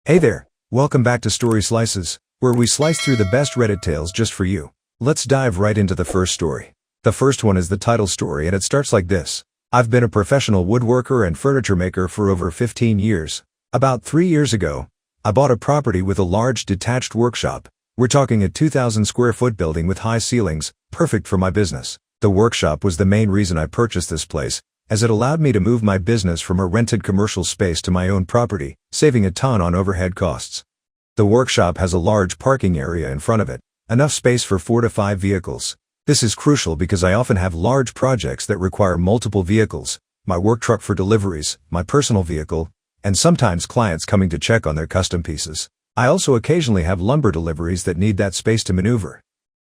Hey there, welcome back to Story Slices, where we slice through the best Reddit tales just for you. Let's dive right into the first story. The first one is the Tittle story, and it starts like this. I've been a professional woodworker and furniture maker for over 15 years. About 3 years ago, I bought a property with a large detached workshop. We're talking a 2,000 square foot building with high ceilings, perfect for my business. The workshop was the main reason I purchased this place, as it allowed me to move my business from a rented commercial space to my own property, saving a ton on overhead costs. The workshop has a large parking area in front of it, enough space for 4 to 5 vehicles. This is crucial because I often have large projects that require multiple vehicles, my work truck for deliveries, my personal vehicle, and sometimes clients coming to check on their custom pieces. I also occasionally have lumber deliveries that need that space to maneuver.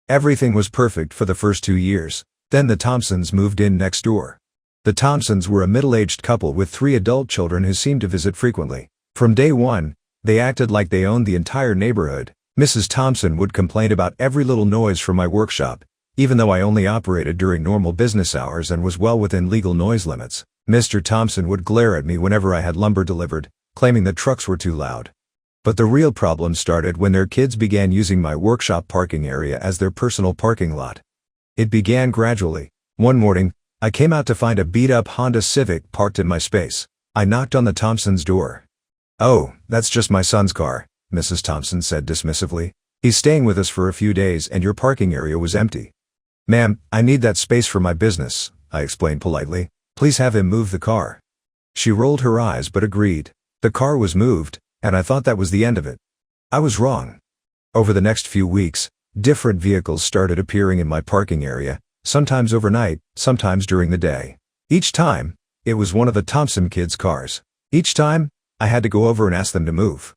Everything was perfect for the first 2 years. Then the Thompsons moved in next door. The Thompsons were a middle-aged couple with 3 adult children who seemed to visit frequently. From day one, they acted like they owned the entire neighborhood. Mrs. Thompson would complain about every little noise from my workshop, even though I only operated during normal business hours and was well within legal noise limits. Mr. Thompson would glare at me whenever I had lumber delivered, claiming the trucks were too loud. But the real problem started when their kids began using my workshop parking area as their personal parking lot. It began gradually. One morning, I came out to find a beat-up Honda Civic parked in my space. I knocked on the Thompsons' door. "Oh, that's just my son's car," Mrs. Thompson said dismissively. "He's staying with us for a few days and your parking area was empty." "Ma'am, I need that space for my business," I explained politely. "Please have him move the car." She rolled her eyes but agreed. The car was moved, and I thought that was the end of it. I was wrong. Over the next few weeks, different vehicles started appearing in my parking area, sometimes overnight, sometimes during the day. Each time, it was one of the Thompson kids' cars. Each time, I had to go over and ask them to move.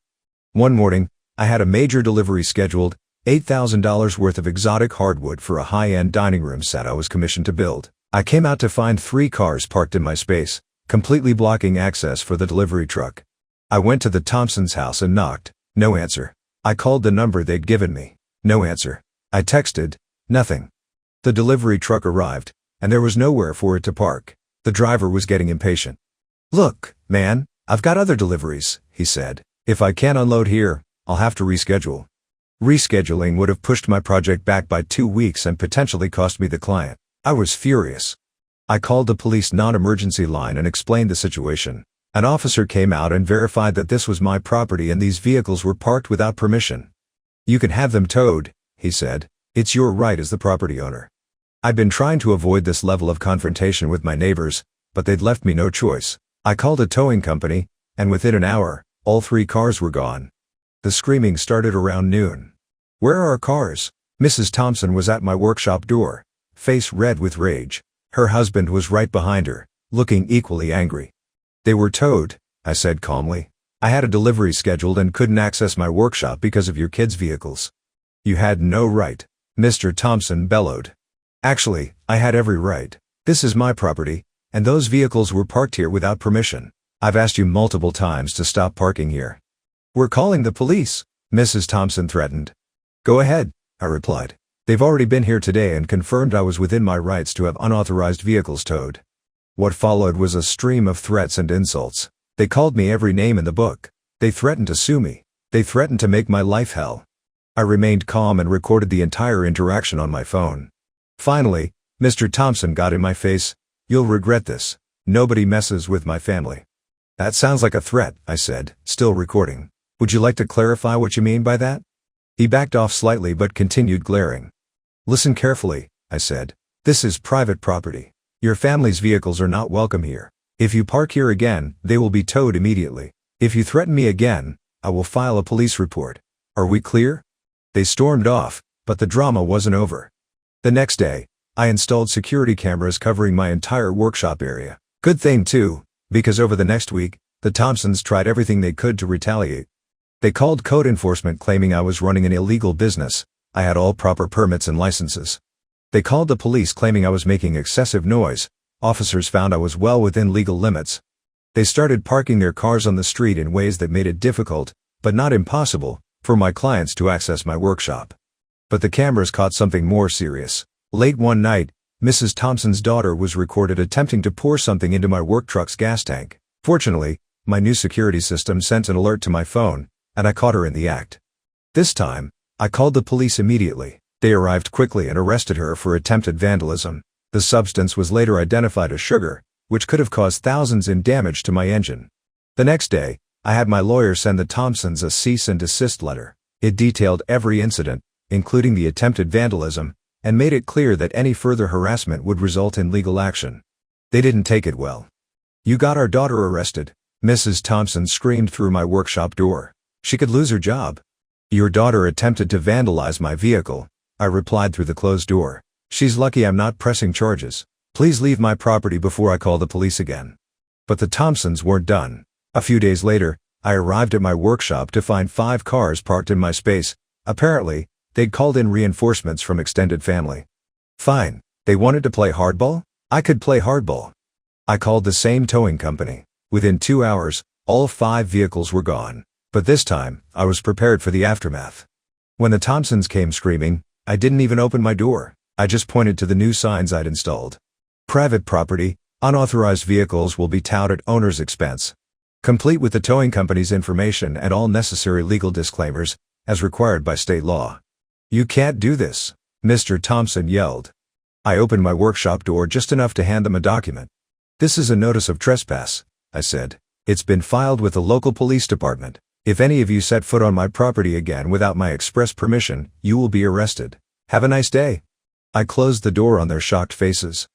One morning, I had a major delivery scheduled, $8,000 worth of exotic hardwood for a high-end dining room set I was commissioned to build. I came out to find 3 cars parked in my space, completely blocking access for the delivery truck. I went to the Thompsons' house and knocked. No answer. I called the number they'd given me. No answer. I texted. Nothing. The delivery truck arrived, and there was nowhere for it to park. The driver was getting impatient. "Look, man, I've got other deliveries," he said. "If I can't unload here, I'll have to reschedule." Rescheduling would have pushed my project back by 2 weeks and potentially cost me the client. I was furious. I called the police non-emergency line and explained the situation. An officer came out and verified that this was my property and these vehicles were parked without permission. "You can have them towed," he said. "It's your right as the property owner." I'd been trying to avoid this level of confrontation with my neighbors, but they'd left me no choice. I called a towing company, and within an hour, all 3 cars were gone. The screaming started around noon. "Where are our cars?" Mrs. Thompson was at my workshop door, face red with rage. Her husband was right behind her, looking equally angry. "They were towed," I said calmly. "I had a delivery scheduled and couldn't access my workshop because of your kids' vehicles." "You had no right," Mr. Thompson bellowed. "Actually, I had every right. This is my property, and those vehicles were parked here without permission. I've asked you multiple times to stop parking here." "We're calling the police," Mrs. Thompson threatened. "Go ahead," I replied. "They've already been here today and confirmed I was within my rights to have unauthorized vehicles towed." What followed was a stream of threats and insults. They called me every name in the book. They threatened to sue me. They threatened to make my life hell. I remained calm and recorded the entire interaction on my phone. Finally, Mr. Thompson got in my face. "You'll regret this. Nobody messes with my family." "That sounds like a threat," I said, still recording. "Would you like to clarify what you mean by that?" He backed off slightly but continued glaring. "Listen carefully," I said. "This is private property. Your family's vehicles are not welcome here. If you park here again, they will be towed immediately. If you threaten me again, I will file a police report. Are we clear?" They stormed off, but the drama wasn't over. The next day, I installed security cameras covering my entire workshop area. Good thing too, because over the next week, the Thompsons tried everything they could to retaliate. They called code enforcement claiming I was running an illegal business. I had all proper permits and licenses. They called the police claiming I was making excessive noise. Officers found I was well within legal limits. They started parking their cars on the street in ways that made it difficult, but not impossible, for my clients to access my workshop. But the cameras caught something more serious. Late one night, Mrs. Thompson's daughter was recorded attempting to pour something into my work truck's gas tank. Fortunately, my new security system sent an alert to my phone, and I caught her in the act. This time, I called the police immediately. They arrived quickly and arrested her for attempted vandalism. The substance was later identified as sugar, which could have caused thousands in damage to my engine. The next day, I had my lawyer send the Thompsons a cease and desist letter. It detailed every incident, including the attempted vandalism, and made it clear that any further harassment would result in legal action. They didn't take it well. "You got our daughter arrested," Mrs. Thompson screamed through my workshop door. "She could lose her job." "Your daughter attempted to vandalize my vehicle," I replied through the closed door. "She's lucky I'm not pressing charges. Please leave my property before I call the police again." But the Thompsons weren't done. A few days later, I arrived at my workshop to find 5 cars parked in my space. Apparently, they'd called in reinforcements from extended family. Fine, they wanted to play hardball? I could play hardball. I called the same towing company. Within 2 hours, all 5 vehicles were gone. But this time, I was prepared for the aftermath. When the Thompsons came screaming, I didn't even open my door. I just pointed to the new signs I'd installed. "Private property, unauthorized vehicles will be towed at owner's expense," complete with the towing company's information and all necessary legal disclaimers, as required by state law. "You can't do this," Mr. Thompson yelled. I opened my workshop door just enough to hand them a document. "This is a notice of trespass," I said. "It's been filed with the local police department. If any of you set foot on my property again without my express permission, you will be arrested. Have a nice day." I closed the door on their shocked faces.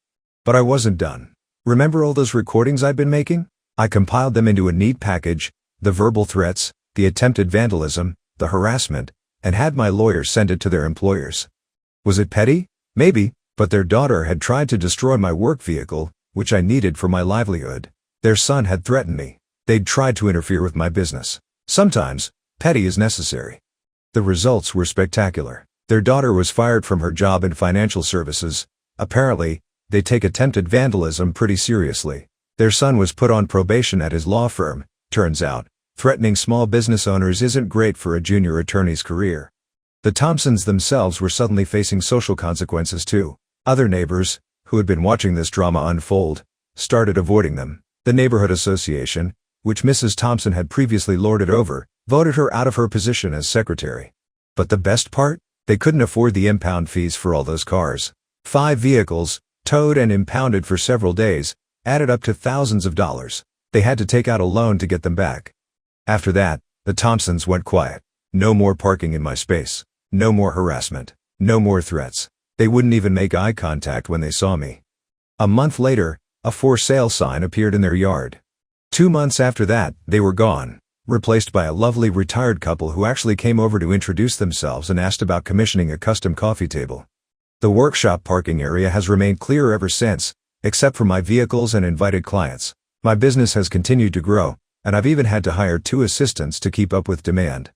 But I wasn't done. Remember all those recordings I'd been making? I compiled them into a neat package: the verbal threats, the attempted vandalism, the harassment, and had my lawyers send it to their employers. Was it petty? Maybe, but their daughter had tried to destroy my work vehicle, which I needed for my livelihood. Their son had threatened me. They'd tried to interfere with my business. Sometimes, petty is necessary. The results were spectacular. Their daughter was fired from her job in financial services. Apparently, they take attempted vandalism pretty seriously. Their son was put on probation at his law firm. Turns out, threatening small business owners isn't great for a junior attorney's career. The Thompsons themselves were suddenly facing social consequences too. Other neighbors, who had been watching this drama unfold, started avoiding them. The neighborhood association, which Mrs. Thompson had previously lorded over, voted her out of her position as secretary. But the best part? They couldn't afford the impound fees for all those cars. 5 vehicles, towed and impounded for several days, added up to thousands of dollars. They had to take out a loan to get them back. After that, the Thompsons went quiet. No more parking in my space. No more harassment. No more threats. They wouldn't even make eye contact when they saw me. A month later, a for sale sign appeared in their yard. 2 months after that, they were gone, replaced by a lovely retired couple who actually came over to introduce themselves and asked about commissioning a custom coffee table. The workshop parking area has remained clear ever since, except for my vehicles and invited clients. My business has continued to grow, and I've even had to hire 2 assistants to keep up with demand.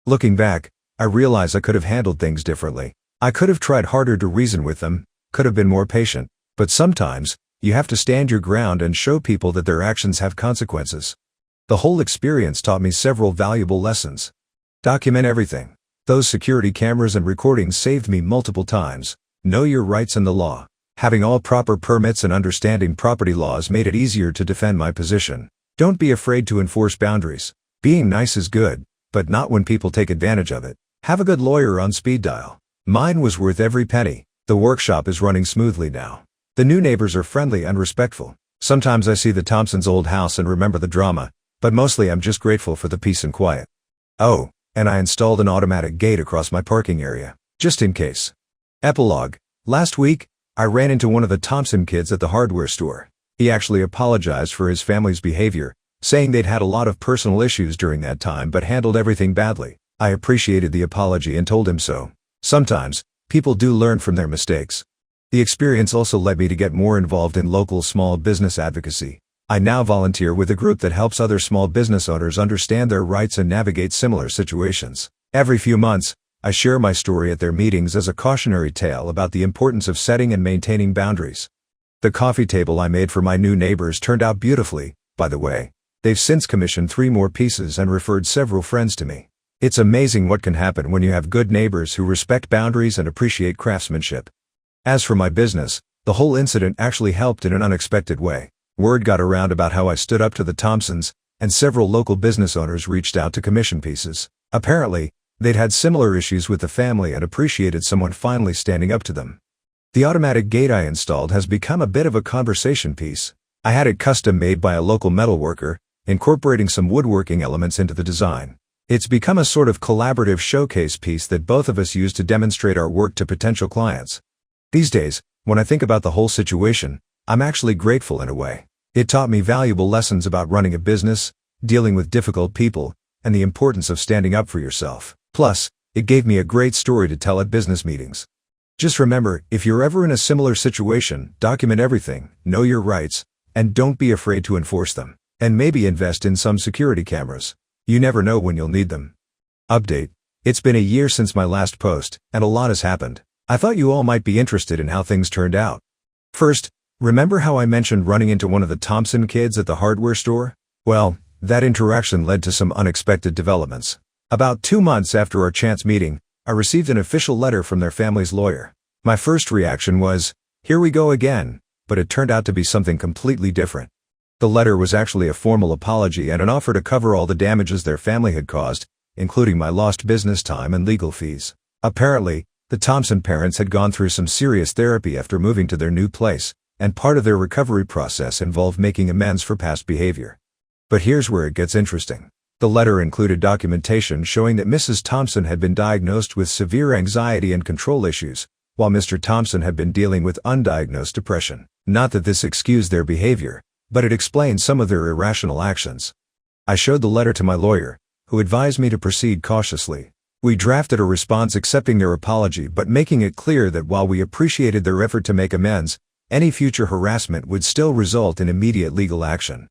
Looking back, I realize I could have handled things differently. I could have tried harder to reason with them, could have been more patient, but sometimes, you have to stand your ground and show people that their actions have consequences. The whole experience taught me several valuable lessons. Document everything. Those security cameras and recordings saved me multiple times. Know your rights and the law. Having all proper permits and understanding property laws made it easier to defend my position. Don't be afraid to enforce boundaries. Being nice is good, but not when people take advantage of it. Have a good lawyer on speed dial. Mine was worth every penny. The workshop is running smoothly now. The new neighbors are friendly and respectful. Sometimes I see the Thompsons' old house and remember the drama, but mostly I'm just grateful for the peace and quiet. Oh, and I installed an automatic gate across my parking area, just in case. Epilogue. Last week, I ran into one of the Thompson kids at the hardware store. He actually apologized for his family's behavior, saying they'd had a lot of personal issues during that time but handled everything badly. I appreciated the apology and told him so. Sometimes, people do learn from their mistakes. The experience also led me to get more involved in local small business advocacy. I now volunteer with a group that helps other small business owners understand their rights and navigate similar situations. Every few months, I share my story at their meetings as a cautionary tale about the importance of setting and maintaining boundaries. The coffee table I made for my new neighbors turned out beautifully, by the way. They've since commissioned 3 more pieces and referred several friends to me. It's amazing what can happen when you have good neighbors who respect boundaries and appreciate craftsmanship. As for my business, the whole incident actually helped in an unexpected way. Word got around about how I stood up to the Thompsons, and several local business owners reached out to commission pieces. Apparently, they'd had similar issues with the family and appreciated someone finally standing up to them. The automatic gate I installed has become a bit of a conversation piece. I had it custom made by a local metalworker, incorporating some woodworking elements into the design. It's become a sort of collaborative showcase piece that both of us use to demonstrate our work to potential clients. These days, when I think about the whole situation, I'm actually grateful in a way. It taught me valuable lessons about running a business, dealing with difficult people, and the importance of standing up for yourself. Plus, it gave me a great story to tell at business meetings. Just remember, if you're ever in a similar situation, document everything, know your rights, and don't be afraid to enforce them. And maybe invest in some security cameras. You never know when you'll need them. Update. It's been a year since my last post, and a lot has happened. I thought you all might be interested in how things turned out. First, remember how I mentioned running into one of the Thompson kids at the hardware store? Well, that interaction led to some unexpected developments. About 2 months after our chance meeting, I received an official letter from their family's lawyer. My first reaction was, here we go again, but it turned out to be something completely different. The letter was actually a formal apology and an offer to cover all the damages their family had caused, including my lost business time and legal fees. Apparently, the Thompson parents had gone through some serious therapy after moving to their new place, and part of their recovery process involved making amends for past behavior. But here's where it gets interesting. The letter included documentation showing that Mrs. Thompson had been diagnosed with severe anxiety and control issues, while Mr. Thompson had been dealing with undiagnosed depression. Not that this excused their behavior, but it explained some of their irrational actions. I showed the letter to my lawyer, who advised me to proceed cautiously. We drafted a response accepting their apology but making it clear that while we appreciated their effort to make amends, any future harassment would still result in immediate legal action.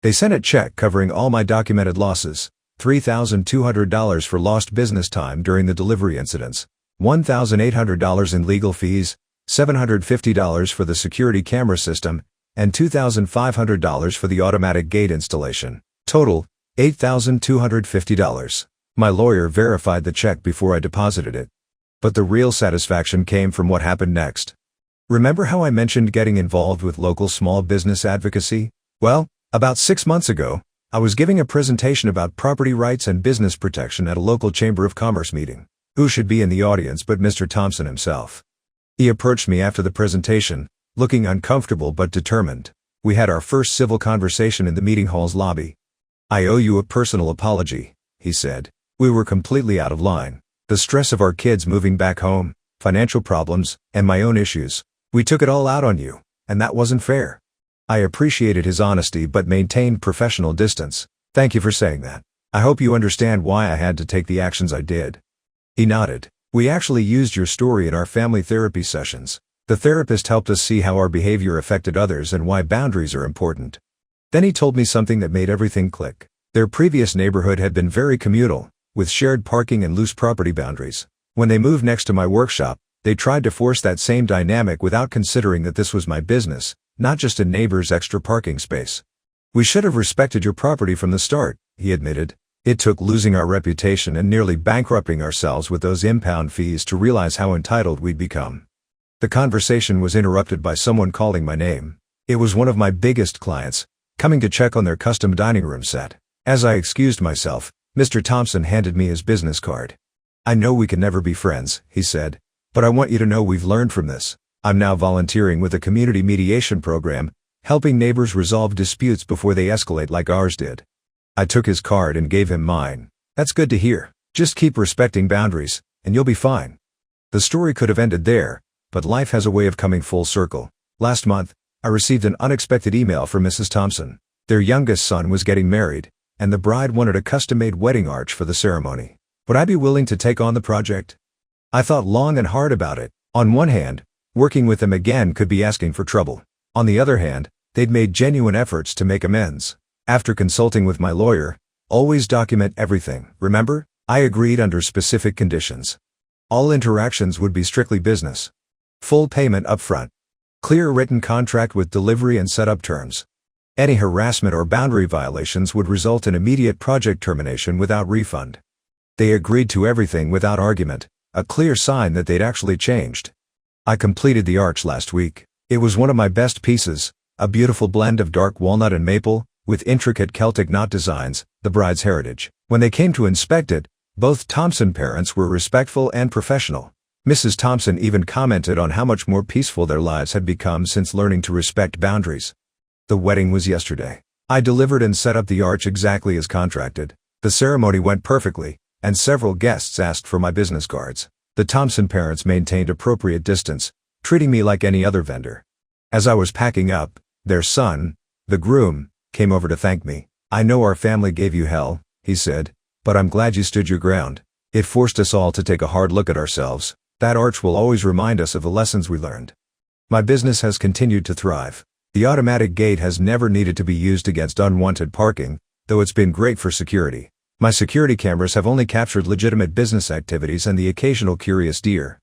They sent a check covering all my documented losses, $3,200 for lost business time during the delivery incidents, $1,800 in legal fees, $750 for the security camera system, and $2,500 for the automatic gate installation. Total, $8,250. My lawyer verified the check before I deposited it. But the real satisfaction came from what happened next. Remember how I mentioned getting involved with local small business advocacy? Well, about 6 months ago, I was giving a presentation about property rights and business protection at a local Chamber of Commerce meeting. Who should be in the audience but Mr. Thompson himself? He approached me after the presentation, looking uncomfortable but determined. We had our first civil conversation in the meeting hall's lobby. I owe you a personal apology, he said. We were completely out of line. The stress of our kids moving back home, financial problems, and my own issues. We took it all out on you, and that wasn't fair. I appreciated his honesty but maintained professional distance. Thank you for saying that. I hope you understand why I had to take the actions I did. He nodded. We actually used your story in our family therapy sessions. The therapist helped us see how our behavior affected others and why boundaries are important. Then he told me something that made everything click. Their previous neighborhood had been very communal, with shared parking and loose property boundaries. When they moved next to my workshop, they tried to force that same dynamic without considering that this was my business, not just a neighbor's extra parking space. We should have respected your property from the start, he admitted. It took losing our reputation and nearly bankrupting ourselves with those impound fees to realize how entitled we'd become. The conversation was interrupted by someone calling my name. It was one of my biggest clients, coming to check on their custom dining room set. As I excused myself, Mr. Thompson handed me his business card. I know we can never be friends, he said, but I want you to know we've learned from this. I'm now volunteering with a community mediation program, helping neighbors resolve disputes before they escalate like ours did. I took his card and gave him mine. That's good to hear. Just keep respecting boundaries, and you'll be fine. The story could have ended there, but life has a way of coming full circle. Last month, I received an unexpected email from Mrs. Thompson. Their youngest son was getting married, and the bride wanted a custom-made wedding arch for the ceremony. Would I be willing to take on the project? I thought long and hard about it. On one hand, working with them again could be asking for trouble. On the other hand, they'd made genuine efforts to make amends. After consulting with my lawyer, always document everything, remember? I agreed under specific conditions. All interactions would be strictly business. Full payment upfront. Clear written contract with delivery and setup terms. Any harassment or boundary violations would result in immediate project termination without refund. They agreed to everything without argument, a clear sign that they'd actually changed. I completed the arch last week. It was one of my best pieces, a beautiful blend of dark walnut and maple, with intricate Celtic knot designs, the bride's heritage. When they came to inspect it, both Thompson parents were respectful and professional. Mrs. Thompson even commented on how much more peaceful their lives had become since learning to respect boundaries. The wedding was yesterday. I delivered and set up the arch exactly as contracted. The ceremony went perfectly, and several guests asked for my business cards. The Thompson parents maintained appropriate distance, treating me like any other vendor. As I was packing up, their son, the groom, came over to thank me. "I know our family gave you hell," he said, "but I'm glad you stood your ground. It forced us all to take a hard look at ourselves. That arch will always remind us of the lessons we learned." My business has continued to thrive. The automatic gate has never needed to be used against unwanted parking, though it's been great for security. My security cameras have only captured legitimate business activities and the occasional curious deer.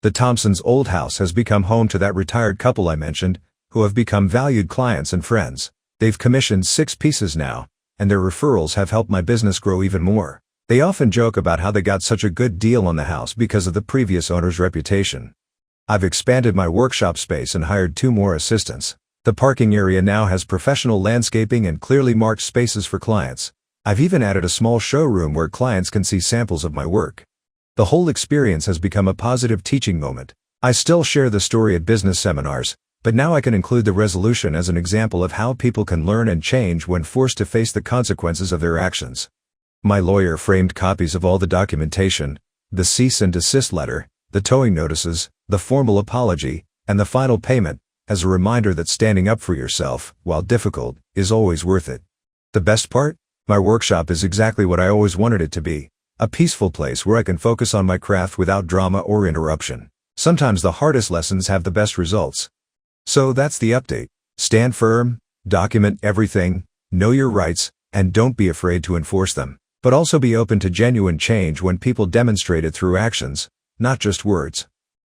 The Thompsons' old house has become home to that retired couple I mentioned, who have become valued clients and friends. They've commissioned 6 pieces now, and their referrals have helped my business grow even more. They often joke about how they got such a good deal on the house because of the previous owner's reputation. I've expanded my workshop space and hired 2 more assistants. The parking area now has professional landscaping and clearly marked spaces for clients. I've even added a small showroom where clients can see samples of my work. The whole experience has become a positive teaching moment. I still share the story at business seminars, but now I can include the resolution as an example of how people can learn and change when forced to face the consequences of their actions. My lawyer framed copies of all the documentation, the cease and desist letter, the towing notices, the formal apology, and the final payment, as a reminder that standing up for yourself, while difficult, is always worth it. The best part? My workshop is exactly what I always wanted it to be. A peaceful place where I can focus on my craft without drama or interruption. Sometimes the hardest lessons have the best results. So that's the update. Stand firm, document everything, know your rights, and don't be afraid to enforce them. But also be open to genuine change when people demonstrate it through actions, not just words.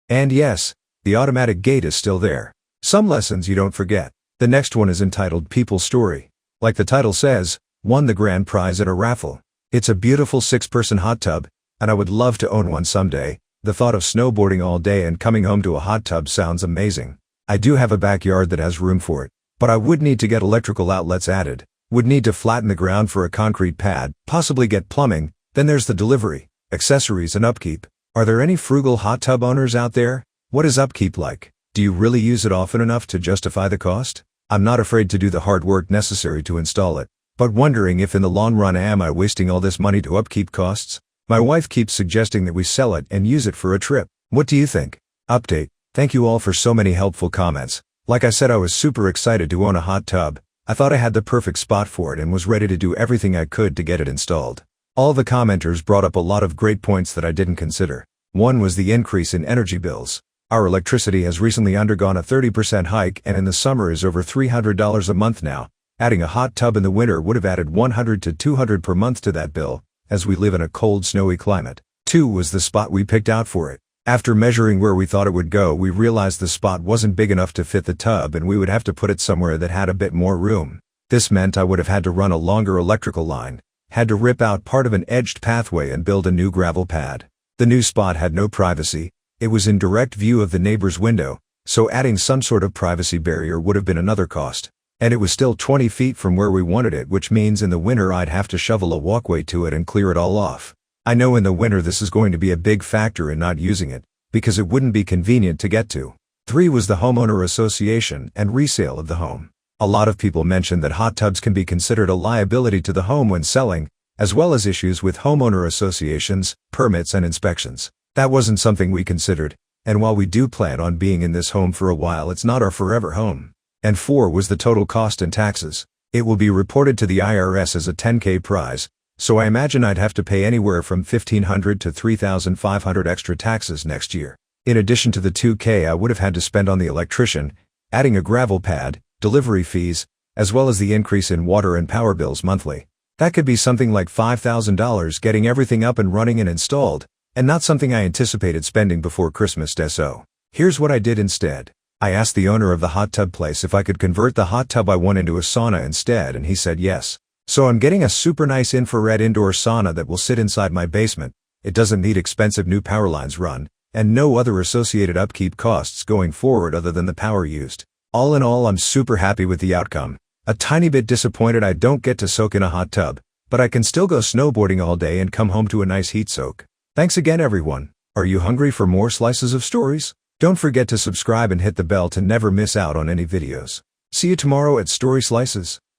And yes, the automatic gate is still there. Some lessons you don't forget. The next one is entitled People's Story. Like the title says, won the grand prize at a raffle. It's a beautiful 6-person hot tub, and I would love to own one someday. The thought of snowboarding all day and coming home to a hot tub sounds amazing. I do have a backyard that has room for it, but I would need to get electrical outlets added, would need to flatten the ground for a concrete pad, possibly get plumbing, then there's the delivery, accessories and upkeep. Are there any frugal hot tub owners out there? What is upkeep like? Do you really use it often enough to justify the cost? I'm not afraid to do the hard work necessary to install it, but wondering if in the long run am I wasting all this money to upkeep costs? My wife keeps suggesting that we sell it and use it for a trip. What do you think? Update. Thank you all for so many helpful comments. Like I said, I was super excited to own a hot tub. I thought I had the perfect spot for it and was ready to do everything I could to get it installed. All the commenters brought up a lot of great points that I didn't consider. One was the increase in energy bills. Our electricity has recently undergone a 30% hike and in the summer is over $300 a month now. Adding a hot tub in the winter would have added $100 to $200 per month to that bill, as we live in a cold, snowy climate. 2 was the spot we picked out for it. After measuring where we thought it would go, we realized the spot wasn't big enough to fit the tub and we would have to put it somewhere that had a bit more room. This meant I would have had to run a longer electrical line, had to rip out part of an edged pathway and build a new gravel pad. The new spot had no privacy. It was in direct view of the neighbor's window, so adding some sort of privacy barrier would have been another cost. And it was still 20 feet from where we wanted it, which means in the winter I'd have to shovel a walkway to it and clear it all off. I know in the winter this is going to be a big factor in not using it, because it wouldn't be convenient to get to. 3 was the homeowner association and resale of the home. A lot of people mentioned that hot tubs can be considered a liability to the home when selling, as well as issues with homeowner associations, permits and inspections. That wasn't something we considered, and while we do plan on being in this home for a while, it's not our forever home. And 4 was the total cost and taxes. It will be reported to the IRS as a $10K prize, so I imagine I'd have to pay anywhere from $1,500 to $3,500 extra taxes next year. In addition to the $2K I would have had to spend on the electrician, adding a gravel pad, delivery fees, as well as the increase in water and power bills monthly. That could be something like $5,000 getting everything up and running and installed, and not something I anticipated spending before Christmas. So, here's what I did instead. I asked the owner of the hot tub place if I could convert the hot tub I want into a sauna instead, and he said yes. So I'm getting a super nice infrared indoor sauna that will sit inside my basement. It doesn't need expensive new power lines run, and no other associated upkeep costs going forward other than the power used. All in all, I'm super happy with the outcome. A tiny bit disappointed I don't get to soak in a hot tub, but I can still go snowboarding all day and come home to a nice heat soak. Thanks again everyone. Are you hungry for more slices of stories? Don't forget to subscribe and hit the bell to never miss out on any videos. See you tomorrow at Story Slices.